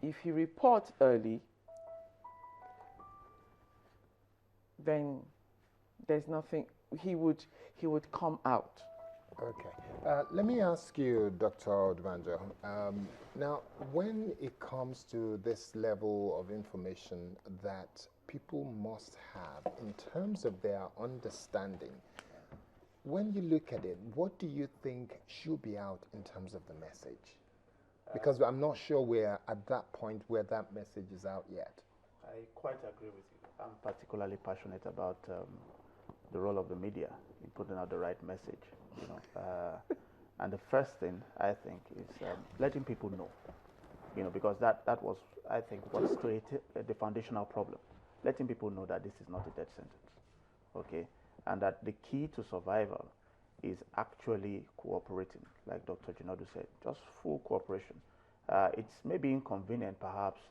if he reports early, then there's nothing. He would come out. Okay. Let me ask you, Dr. Odbanjo. Now, when it comes to this level of information that people must have in terms of their understanding, when you look at it, what do you think should be out in terms of the message? Because I'm not sure we're at that point where that message is out yet. I quite agree with you. I'm particularly passionate about the role of the media in putting out the right message. You know, and the first thing I think is letting people know. You know, because that was, I think, what's created the foundational problem. Letting people know that this is not a death sentence, okay, and that the key to survival is actually cooperating, like Dr. Jinadu said, just full cooperation. It's maybe inconvenient, perhaps.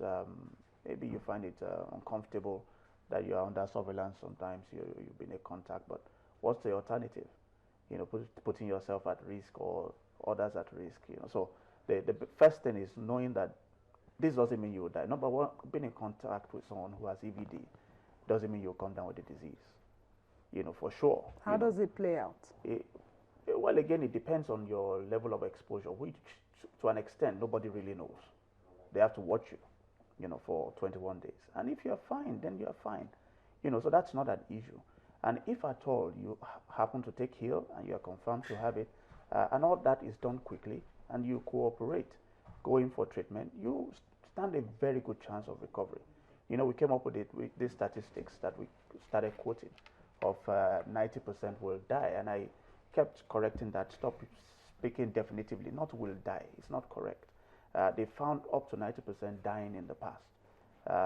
Maybe you find it uncomfortable that you are under surveillance sometimes, you've been in contact, but what's the alternative? You know, putting yourself at risk or others at risk, you know. So the first thing is knowing that this doesn't mean you will die. Number one, being in contact with someone who has EVD doesn't mean you'll come down with the disease, you know, for sure. How does it play out? Well, again, it depends on your level of exposure, which to an extent, nobody really knows. They have to watch you, you know, for 21 days. And if you're fine, then you're fine. You know, so that's not an issue. And if at all you happen to take heal and you are confirmed to have it, and all that is done quickly, and you cooperate, going for treatment, you stand a very good chance of recovery. You know, we came up with these statistics that we started quoting of 90% will die, and I kept correcting that. Stop speaking definitively, not will die. It's not correct. They found up to 90% dying in the past.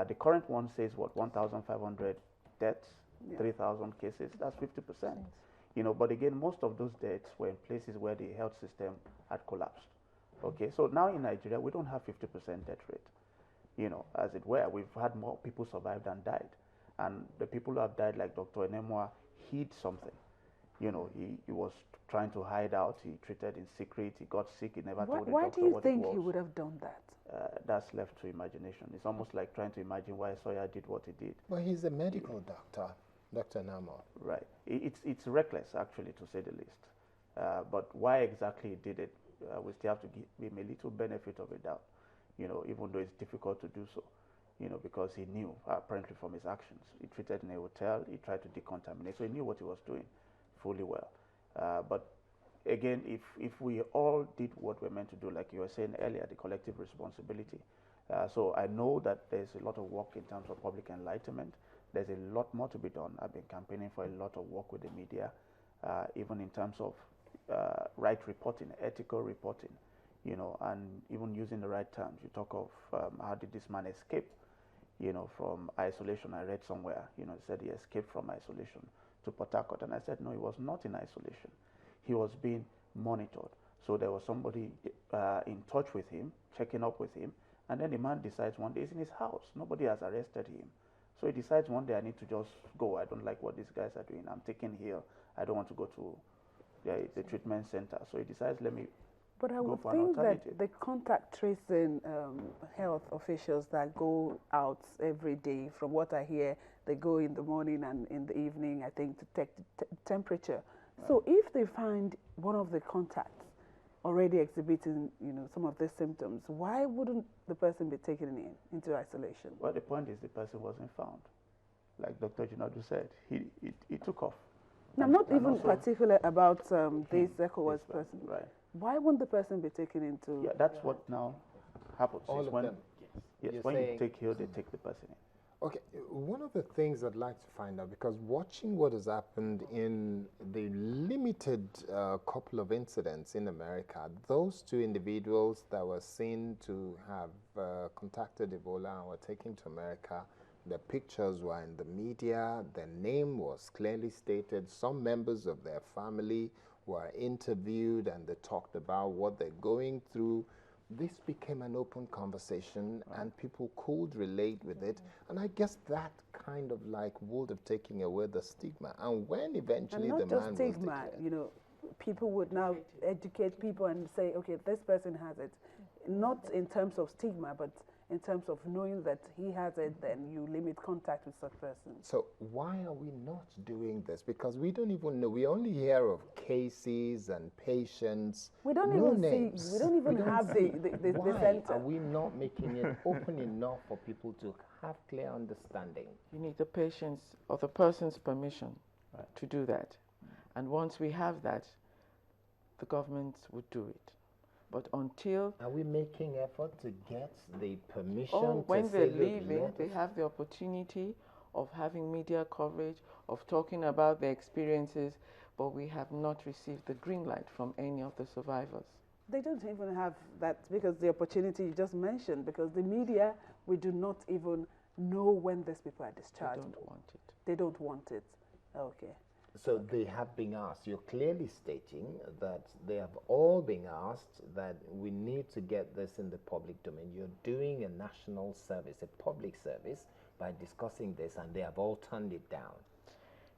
The current one says what, 1,500 deaths, 3,000 cases. That's 50%. You know, but again, most of those deaths were in places where the health system had collapsed. Okay, so now in Nigeria, we don't have 50% death rate. You know, as it were, we've had more people survive than died. And the people who have died, like Dr. Enemoah, hid something. You know, he was trying to hide out. He treated in secret. He got sick. He never told the doctor what it was. Why do you think he would have done that? That's left to imagination. It's almost like trying to imagine why Sawyer did what he did. Well, he's a medical doctor, Dr. Enemoah. Right. It's reckless, actually, to say the least. But why exactly he did it, we still have to give him a little benefit of a doubt, you know, even though it's difficult to do so, you know, because he knew, apparently from his actions. He treated in a hotel, he tried to decontaminate, so he knew what he was doing fully well. But again, if we all did what we're meant to do, like you were saying earlier, the collective responsibility. So I know that there's a lot of work in terms of public enlightenment. There's a lot more to be done. I've been campaigning for a lot of work with the media, even in terms of right reporting, ethical reporting, you know, and even using the right terms. You talk of how did this man escape, you know, from isolation. I read somewhere, you know, it said he escaped from isolation to Port Harcourt. And I said, no, he was not in isolation. He was being monitored. So there was somebody in touch with him, checking up with him. And then the man decides one day he's in his house. Nobody has arrested him. So he decides one day, I need to just go. I don't like what these guys are doing. I'm taking here. I don't want to go to the treatment center. So he decides, let me But I go would for an think that alternative. the contact tracing health officials that go out every day, from what I hear, they go in the morning and in the evening, I think, to take the temperature. Right. So if they find one of the contacts already exhibiting, you know, some of these symptoms, why wouldn't the person be taken into isolation? Well, the point is the person wasn't found. Like Dr. Jinadu said, he took off. Now, I'm not even particular about this ECOWAS person. Right. Why wouldn't the person be taken into... Yeah, that's what now happens. All of them. Yes, when you take heal, they take the person in. Okay, one of the things I'd like to find out, because watching what has happened in the limited couple of incidents in America, those two individuals that were seen to have contacted Ebola and were taken to America, their pictures were in the media, their name was clearly stated, some members of their family were interviewed and they talked about what they're going through. This became an open conversation, right, and people could relate with it. And I guess that kind of like would have taken away the stigma. And when eventually the man was declared... And not just stigma, you know, people would now educate people and say, okay, this person has it. Not in terms of stigma, but in terms of knowing that he has it, then you limit contact with such person. So why are we not doing this? Because we don't even know. We only hear of cases and patients. We don't no even names. see. We don't even have the Why center. are we not making it open enough for people to have clear understanding? You need the patient's or the person's permission to do that. And once we have that, the government would do it. But until... Are we making effort to get the permission Oh, when to they're say, leaving, they have the opportunity of having media coverage, of talking about their experiences, but we have not received the green light from any of the survivors. They don't even have that, because the opportunity you just mentioned, because the media, we do not even know when these people are discharged. They don't want it. They don't want it. Okay. So they have been asked. You're clearly stating that they have all been asked that we need to get this in the public domain. You're doing a national service, a public service, by discussing this, and they have all turned it down.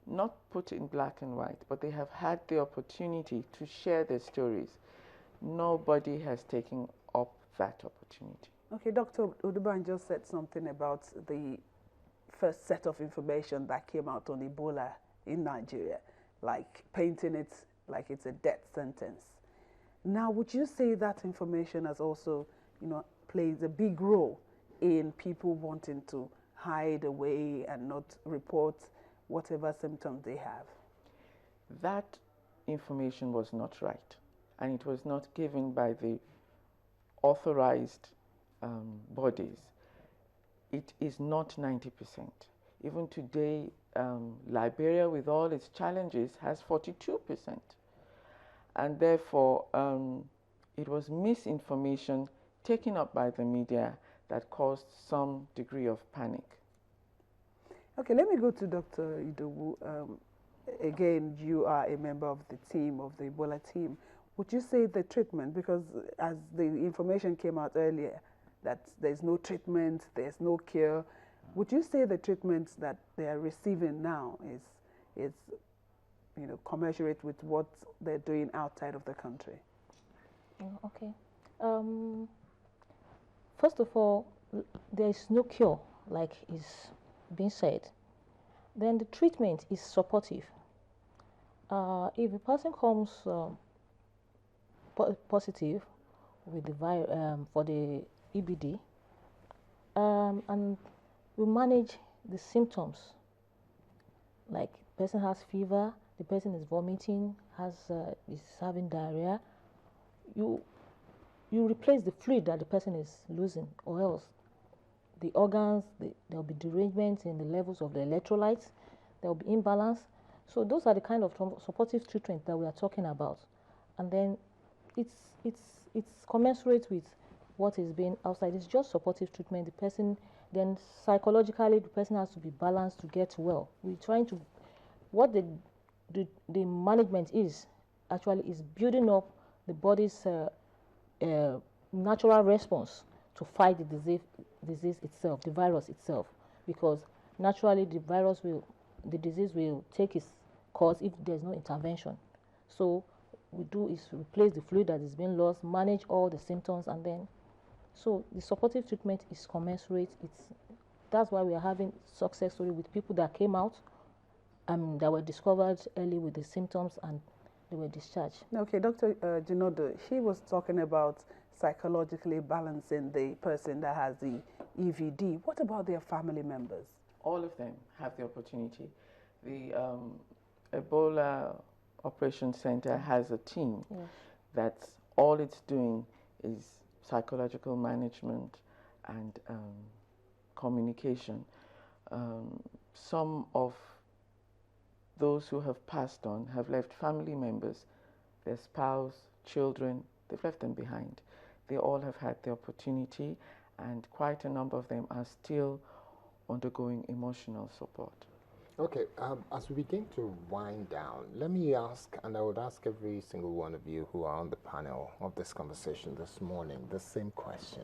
Not put in black and white, but they have had the opportunity to share their stories. Nobody has taken up that opportunity. Okay, Dr. Uduban just said something about the first set of information that came out on Ebola in Nigeria, like painting it like it's a death sentence. Now, would you say that information has also, plays a big role in people wanting to hide away and not report whatever symptoms they have? That information was not right, and it was not given by the authorized bodies. It is not 90%. Even today, Liberia, with all its challenges, has 42%. And therefore, it was misinformation taken up by the media that caused some degree of panic. Okay, let me go to Dr. Idowu. Again, you are a member of the team, of the Ebola team. Would you say the treatment, because as the information came out earlier, that there's no treatment, there's no cure, would you say the treatments that they are receiving now is commensurate with what they're doing outside of the country? Okay. First of all, there is no cure, like is being said. Then the treatment is supportive. If a person comes positive with the for the EBD, and we manage the symptoms, like the person has fever, the person is vomiting, is having diarrhea, you replace the fluid that the person is losing, or else the organs, there will be derangement in the levels of the electrolytes, there will be imbalance. So those are the kind of supportive treatment that we are talking about. And then it's commensurate with what is being outside. It's just supportive treatment. The person, then psychologically, the person has to be balanced to get well. We're trying to, what the management is building up the body's natural response to fight the disease itself, the virus itself, because naturally the disease will take its course if there's no intervention. So we do is replace the fluid that is being lost, manage all the symptoms, and then so the supportive treatment is commensurate. That's why we are having success story with people that came out that were discovered early with the symptoms and they were discharged. Okay, Dr. Jinodo, she was talking about psychologically balancing the person that has the EVD. What about their family members? All of them have the opportunity. The Ebola Operation Center has a team that's all it's doing is psychological management and communication. Some of those who have passed on have left family members, their spouse, children, they've left them behind. They all have had the opportunity, and quite a number of them are still undergoing emotional support. Okay, as we begin to wind down, let me ask, and I would ask every single one of you who are on the panel of this conversation this morning, the same question.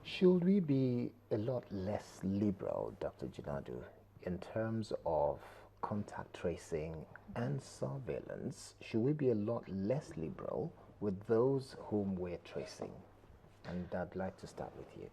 Should we be a lot less liberal, Dr. Jinadu, in terms of contact tracing and surveillance? Should we be a lot less liberal with those whom we're tracing? And I'd like to start with you.